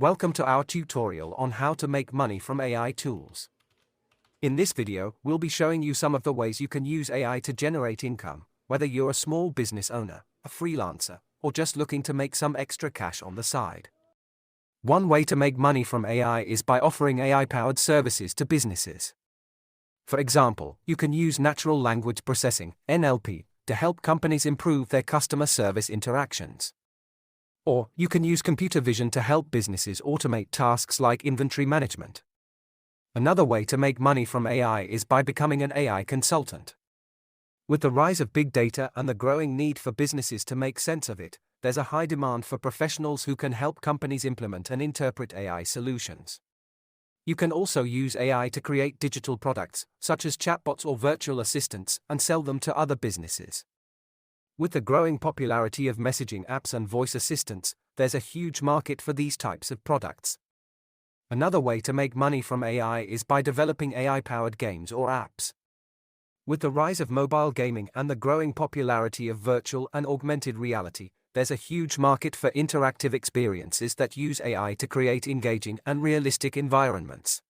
Welcome to our tutorial on how to make money from AI tools. In this video, we'll be showing you some of the ways you can use AI to generate income, whether you're a small business owner, a freelancer, or just looking to make some extra cash on the side. One way to make money from AI is by offering AI-powered services to businesses. For example, you can use natural language processing, NLP, to help companies improve their customer service interactions. Or, you can use computer vision to help businesses automate tasks like inventory management. Another way to make money from AI is by becoming an AI consultant. With the rise of big data and the growing need for businesses to make sense of it, there's a high demand for professionals who can help companies implement and interpret AI solutions. You can also use AI to create digital products, such as chatbots or virtual assistants, and sell them to other businesses. With the growing popularity of messaging apps and voice assistants, there's a huge market for these types of products. Another way to make money from AI is by developing AI-powered games or apps. With the rise of mobile gaming and the growing popularity of virtual and augmented reality, there's a huge market for interactive experiences that use AI to create engaging and realistic environments.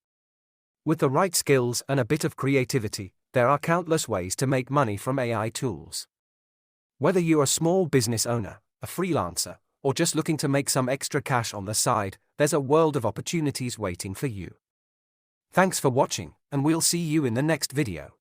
With the right skills and a bit of creativity, there are countless ways to make money from AI tools. Whether you're a small business owner, a freelancer, or just looking to make some extra cash on the side, there's a world of opportunities waiting for you. Thanks for watching, and we'll see you in the next video.